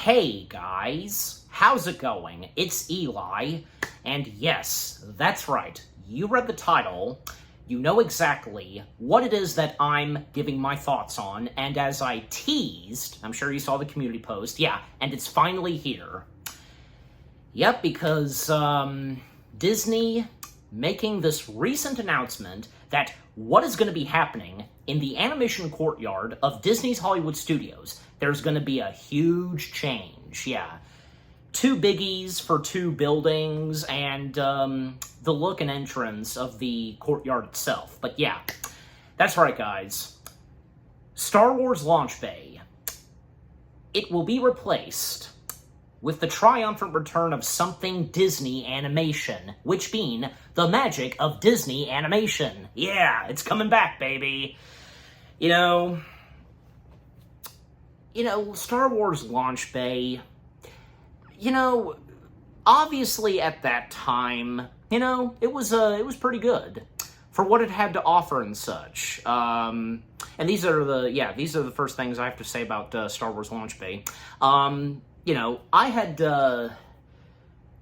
Hey guys, how's it going? It's Eli, and yes, that's right, you read the title, you know exactly what it is that I'm giving my thoughts on, and as I teased, I'm sure you saw the community post, yeah, and it's finally here. Yep, because, Disney making this recent announcement that what is going to be happening in the animation courtyard of Disney's Hollywood Studios. There's going to be a huge change, yeah. 2 biggies for 2 buildings, and the look and entrance of the courtyard itself. But yeah, that's right, guys. Star Wars Launch Bay. It will be replaced with the triumphant return of something Disney animation, which being the magic of Disney animation. Yeah, it's coming back, baby. You know, Star Wars Launch Bay, obviously at that time, it was pretty good for what it had to offer and such. And these are the first things I have to say about Star Wars Launch Bay. I had, the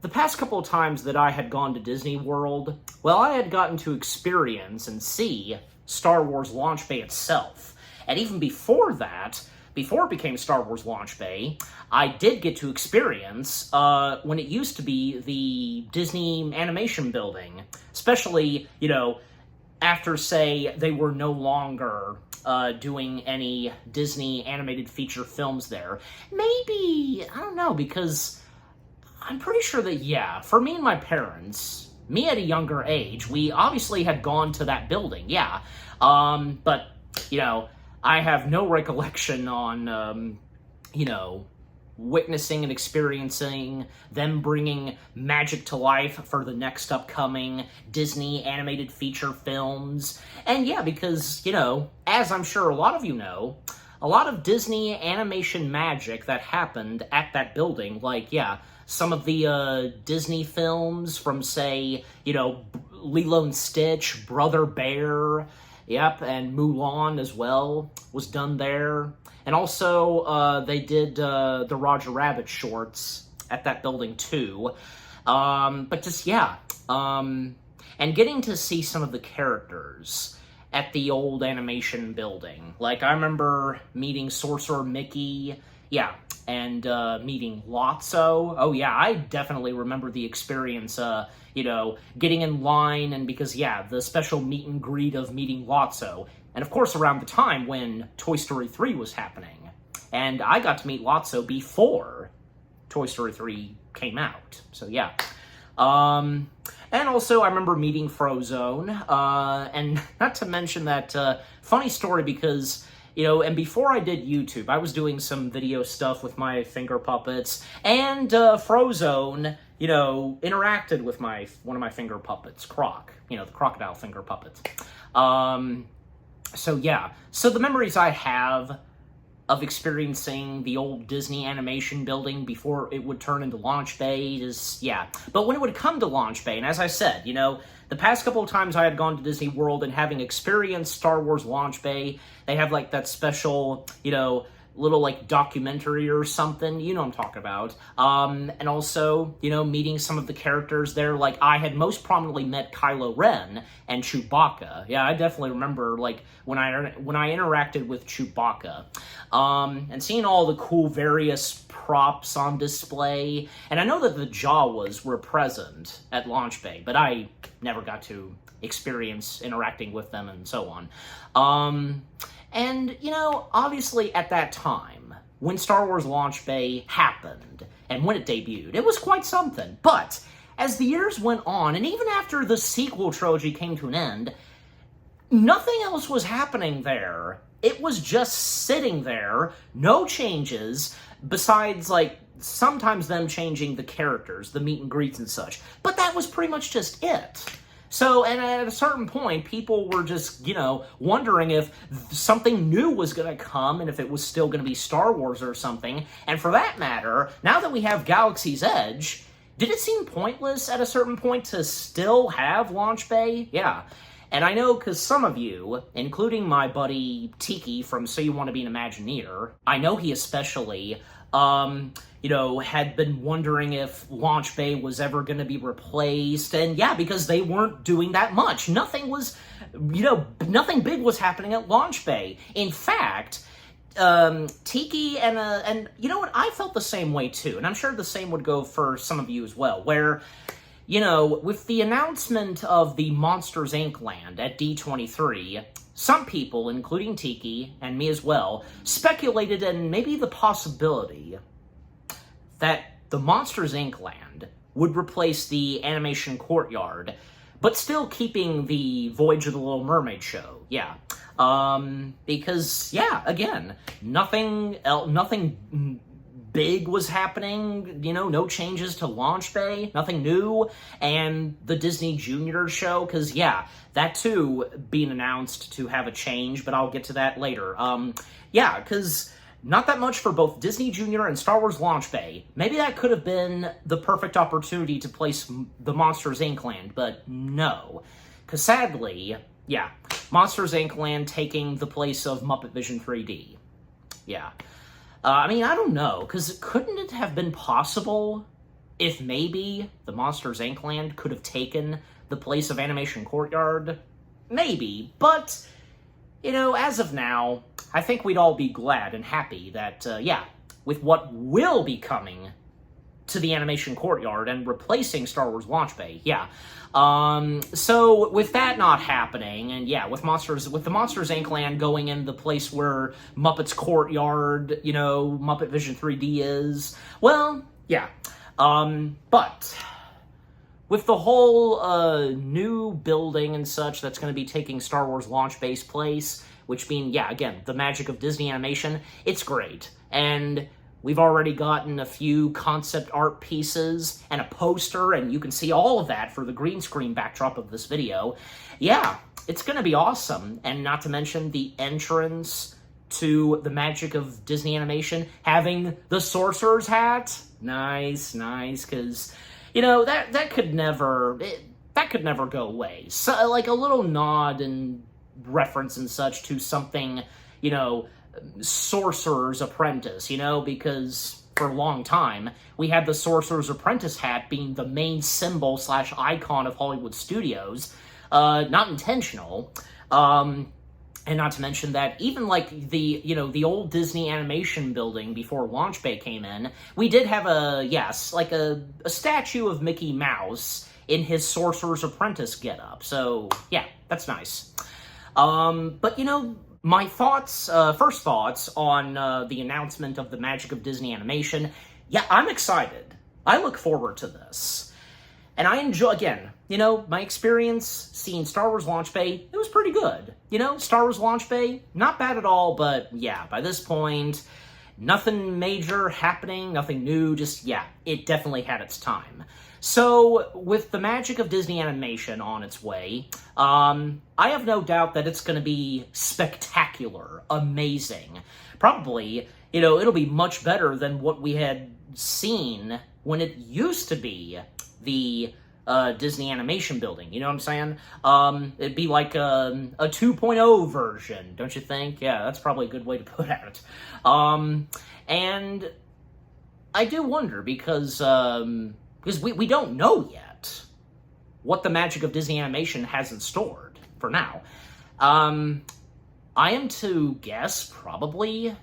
past couple of times that I had gone to Disney World, well, I had gotten to experience and see Star Wars Launch Bay itself. And even before that, before it became Star Wars Launch Bay, I did get to experience when it used to be the Disney Animation Building. Especially, after, say, they were no longer doing any Disney animated feature films there. Maybe, I don't know, because I'm pretty sure that, yeah, for me and my parents, me at a younger age, we obviously had gone to that building, yeah. But, I have no recollection on, witnessing and experiencing them bringing magic to life for the next upcoming Disney animated feature films. And yeah, because, as I'm sure a lot of you know, a lot of Disney animation magic that happened at that building, like, yeah, some of the Disney films from, say, Lilo and Stitch, Brother Bear, yep, and Mulan as well was done there. And also, they did the Roger Rabbit shorts at that building too. But just, yeah. And getting to see some of the characters at the old animation building. Like, I remember meeting Sorcerer Mickey, yeah, and meeting Lotso. Oh yeah, I definitely remember the experience, getting in line, and because, yeah, the special meet and greet of meeting Lotso. And of course, around the time when Toy Story 3 was happening. And I got to meet Lotso before Toy Story 3 came out. So, yeah. And also, I remember meeting Frozone. And not to mention that funny story because, and before I did YouTube, I was doing some video stuff with my finger puppets. And Frozone, interacted with one of my finger puppets, Croc. The crocodile finger puppets. So yeah, so the memories I have of experiencing the old Disney animation building before it would turn into Launch Bay is, yeah. But when it would come to Launch Bay, and as I said, the past couple of times I had gone to Disney World and having experienced Star Wars Launch Bay, they have like that special, little like documentary or something, what I'm talking about. And also, meeting some of the characters there, like I had most prominently met Kylo Ren and Chewbacca. Yeah, I definitely remember like when I interacted with Chewbacca. And seeing all the cool various props on display. And I know that the Jawas were present at Launch Bay, but I never got to experience interacting with them and so on. And, obviously at that time, when Star Wars Launch Bay happened, and when it debuted, it was quite something. But as the years went on, and even after the sequel trilogy came to an end, nothing else was happening there. It was just sitting there, no changes, besides, like, sometimes them changing the characters, the meet and greets and such. But that was pretty much just it. So, and at a certain point, people were just, wondering if something new was going to come and if it was still going to be Star Wars or something. And for that matter, now that we have Galaxy's Edge, did it seem pointless at a certain point to still have Launch Bay? Yeah. And I know because some of you, including my buddy Tiki from So You Want to Be an Imagineer, I know he especially, had been wondering if Launch Bay was ever going to be replaced. And yeah, because they weren't doing that much. Nothing big was happening at Launch Bay. In fact, Tiki and you know what, I felt the same way too, and I'm sure the same would go for some of you as well, where, with the announcement of the Monsters, Inc. land at D23, some people, including Tiki and me as well, speculated and maybe the possibility that the Monsters, Inc. land would replace the animation Courtyard, but still keeping the Voyage of the Little Mermaid show, yeah. Because, yeah, again, nothing big was happening, no changes to Launch Bay, nothing new, and the Disney Junior show, because, yeah, that too being announced to have a change, but I'll get to that later. Because not that much for both Disney Junior and Star Wars Launch Bay. Maybe that could have been the perfect opportunity to place the Monsters, Inc. land, but no. Because sadly, yeah, Monsters, Inc. land taking the place of Muppet Vision 3D. Yeah. I don't know, because couldn't it have been possible if maybe the Monsters, Inc. land could have taken the place of Animation Courtyard? Maybe, but, as of now, I think we'd all be glad and happy that, with what will be coming to the Animation Courtyard and replacing Star Wars Launch Bay, yeah. So with that not happening, and yeah, with the Monsters, Inc. land going in the place where Muppet's Courtyard, Muppet Vision 3D is, well, yeah. But with the whole new building and such that's going to be taking Star Wars Launch Bay's place, which being, yeah, again, the magic of Disney animation, it's great. And we've already gotten a few concept art pieces and a poster, and you can see all of that for the green screen backdrop of this video. Yeah, it's going to be awesome. And not to mention the entrance to the magic of Disney animation, having the Sorcerer's hat. Nice, because, that could never go away. So, like, a little nod and reference and such to something, Sorcerer's Apprentice, because for a long time, we had the Sorcerer's Apprentice hat being the main symbol / icon of Hollywood studios. Not intentional. And not to mention that even like the old Disney animation building before Launch Bay came in, we did have a statue of Mickey Mouse in his Sorcerer's Apprentice getup. So yeah, that's nice. But my first thoughts on the announcement of the magic of Disney animation, yeah, I'm excited. I look forward to this. And I enjoy, again, my experience seeing Star Wars Launch Bay, it was pretty good. Star Wars Launch Bay, not bad at all, but yeah, by this point, nothing major happening, nothing new, just, yeah, it definitely had its time. So, with the magic of Disney animation on its way, I have no doubt that it's going to be spectacular, amazing. Probably, it'll be much better than what we had seen when it used to be the Disney animation building, you know what I'm saying? It'd be like a 2.0 version, don't you think? Yeah, that's probably a good way to put it. And I do wonder because we don't know yet what the magic of Disney animation has in store for now. I am to guess probably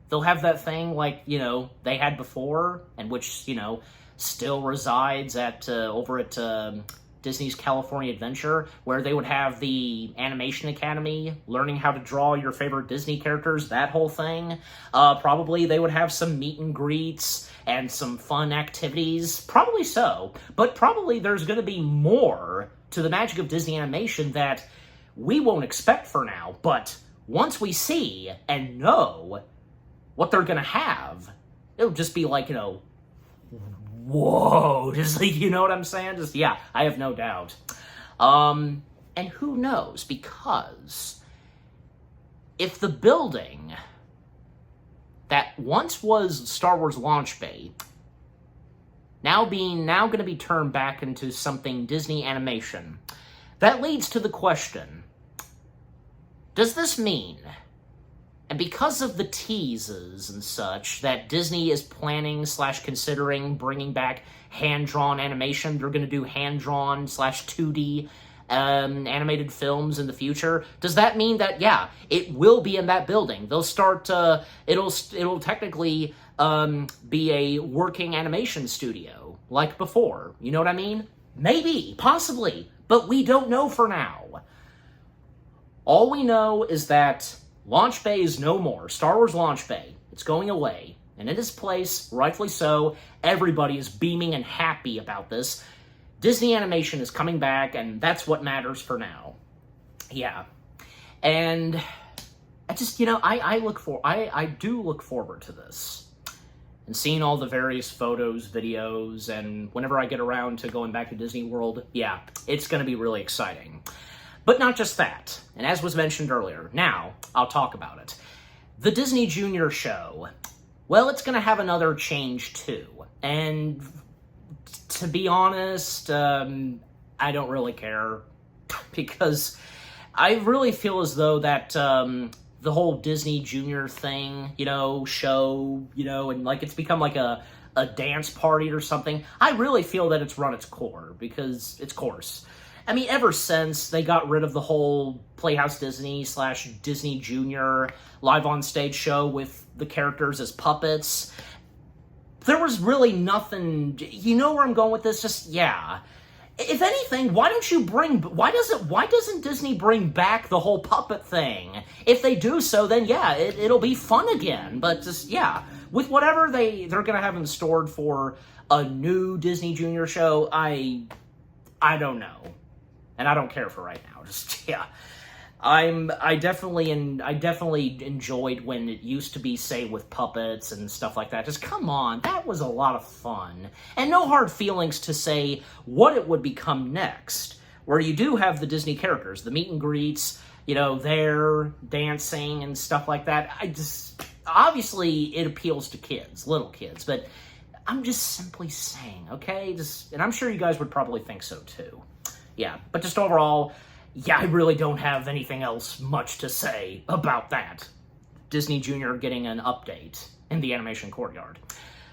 they'll have that thing like, they had before, and which, still resides at over at Disney's California Adventure, where they would have the Animation Academy, learning how to draw your favorite Disney characters, that whole thing. Probably they would have some meet and greets and some fun activities. Probably so. But probably there's going to be more to the magic of Disney animation that we won't expect for now. But once we see and know what they're going to have, it'll just be like, whoa, just like, you know what I'm saying? Just, yeah, I have no doubt. And who knows, because if the building that once was Star Wars Launch Bay, now going to be turned back into something Disney animation, that leads to the question, does this mean, and because of the teases and such, that Disney is planning / considering bringing back hand-drawn animation, they're going to do hand-drawn / 2D animated films in the future, does that mean that, yeah, it will be in that building? They'll start, it'll technically be a working animation studio, like before. You know what I mean? Maybe, possibly, but we don't know for now. All we know is that Launch Bay is no more. Star Wars Launch Bay. It's going away. And in its place, rightfully so, everybody is beaming and happy about this. Disney Animation is coming back, and that's what matters for now. Yeah. And I just, I do look forward to this. And seeing all the various photos, videos, and whenever I get around to going back to Disney World, yeah, it's going to be really exciting. But not just that. And as was mentioned earlier, now I'll talk about it. The Disney Junior show, well, it's going to have another change too. And to be honest, I don't really care. Because I really feel as though that the whole Disney Junior thing, show, and like it's become like a dance party or something. I really feel that it's run its course. I mean, ever since they got rid of the whole Playhouse Disney / Disney Junior live on stage show with the characters as puppets, there was really nothing. You know where I'm going with this? Just, yeah. If anything, why doesn't Disney bring back the whole puppet thing? If they do so, then yeah, it'll be fun again. But just, yeah, with whatever they're going to have in store for a new Disney Junior show, I don't know. And I don't care for right now. Just, yeah. I definitely enjoyed when it used to be, say, with puppets and stuff like that. Just come on, that was a lot of fun. And no hard feelings to say what it would become next, where you do have the Disney characters, the meet and greets, they're dancing and stuff like that. Obviously it appeals to kids, little kids, but I'm just simply saying, okay? And I'm sure you guys would probably think so too. Yeah, but just overall, yeah, I really don't have anything else much to say about that. Disney Junior getting an update in the animation courtyard.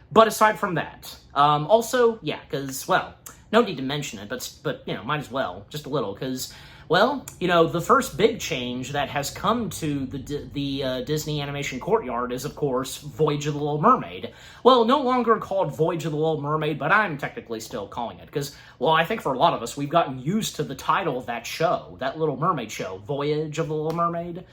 But aside from that, also, yeah, because, well, no need to mention it, but might as well, just a little, because, well, the first big change that has come to the Disney animation courtyard is, of course, Voyage of the Little Mermaid. Well, no longer called Voyage of the Little Mermaid, but I'm technically still calling it, because, well, I think for a lot of us, we've gotten used to the title of that show, that Little Mermaid show, Voyage of the Little Mermaid.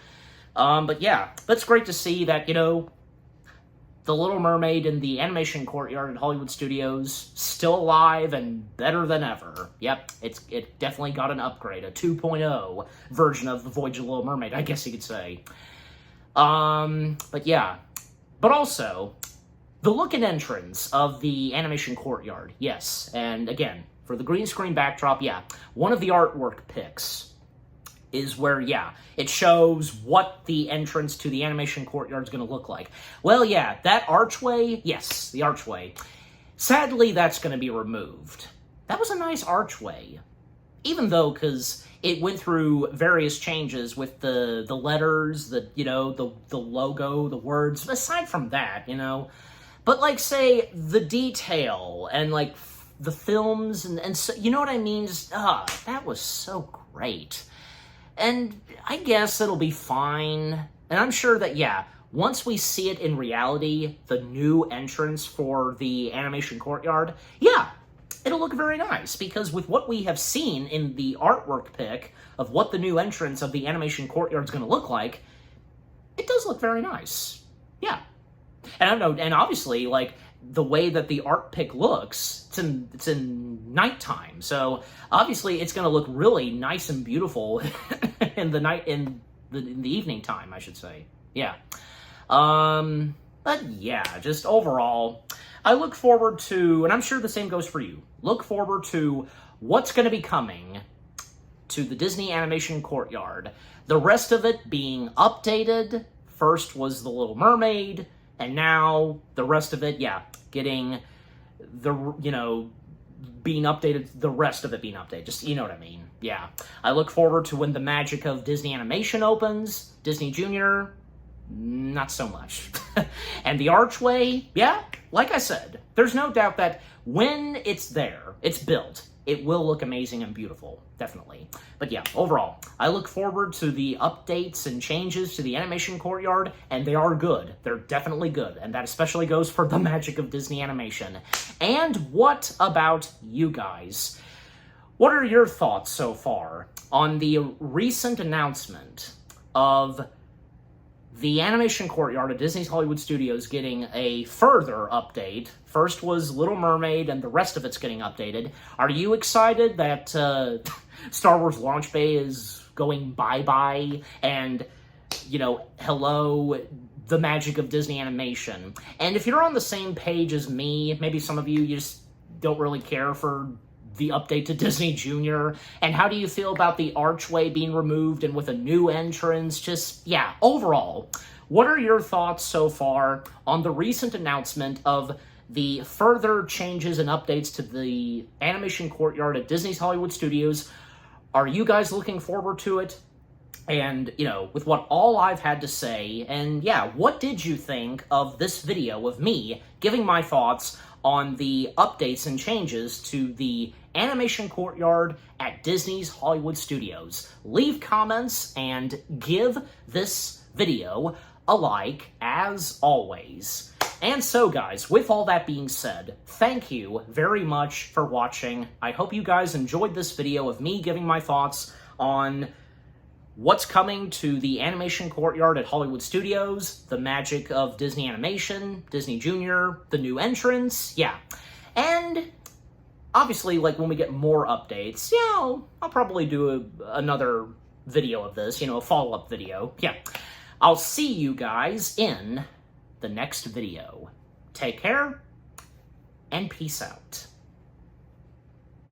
But yeah, that's great to see that, The Little Mermaid in the animation courtyard at Hollywood Studios, still alive and better than ever. Yep, it definitely got an upgrade, a 2.0 version of the Voyage of the Little Mermaid, I guess you could say. But yeah. But also, the look and entrance of the animation courtyard, yes. And again, for the green screen backdrop, yeah, one of the artwork pics is where, yeah, it shows what the entrance to the animation courtyard is going to look like. Well, yeah, that archway, yes, the archway. Sadly, that's going to be removed. That was a nice archway. Even though, because it went through various changes with the letters, the logo, the words, aside from that, But, like, say, the detail and, like, the films and so, you know what I mean? Just, that was so great. And I guess it'll be fine. And I'm sure that, yeah, once we see it in reality, the new entrance for the animation courtyard, yeah, it'll look very nice. Because with what we have seen in the artwork pic of what the new entrance of the animation courtyard is going to look like, it does look very nice. Yeah. And I don't know, and obviously, like, the way that the art pic looks, it's in nighttime, so obviously it's going to look really nice and beautiful in the evening time, I should say. Yeah. But yeah, just overall, I look forward to, and I'm sure the same goes for you, look forward to what's going to be coming to the Disney Animation Courtyard. The rest of it being updated. First was The Little Mermaid, and now the rest of it, yeah, getting the, being updated, the rest of it being updated. Just, you know what I mean. Yeah. yeah. I look forward to when the magic of Disney Animation opens. Disney Junior, not so much. And the Archway, yeah, like I said, there's no doubt that when it's there, it's built, it will look amazing and beautiful, definitely. But yeah, overall, I look forward to the updates and changes to the animation courtyard, and they are good. They're definitely good, and that especially goes for the magic of Disney animation. And what about you guys? What are your thoughts so far on the recent announcement of the animation courtyard at Disney's Hollywood Studios getting a further update? First was Little Mermaid, and the rest of it's getting updated. Are you excited that Star Wars Launch Bay is going bye-bye, and, you know, hello, the magic of Disney animation? And if you're on the same page as me, maybe some of you just don't really care for the update to Disney Junior, and how do you feel about the archway being removed and with a new entrance? Just, yeah, overall, what are your thoughts so far on the recent announcement of the further changes and updates to the animation courtyard at Disney's Hollywood Studios? Are you guys looking forward to it? And, you know, with what all I've had to say, and yeah, what did you think of this video of me giving my thoughts on the updates and changes to the animation courtyard at Disney's Hollywood Studios? Leave comments and give this video a like, as always. And so, guys, with all that being said, thank you very much for watching. I hope you guys enjoyed this video of me giving my thoughts on what's coming to the animation courtyard at Hollywood Studios, the magic of Disney Animation, Disney Junior, the new entrance, yeah. And obviously, like, when we get more updates, you know, I'll probably do another video of this, you know, a follow-up video, yeah. I'll see you guys in the next video. Take care, and peace out.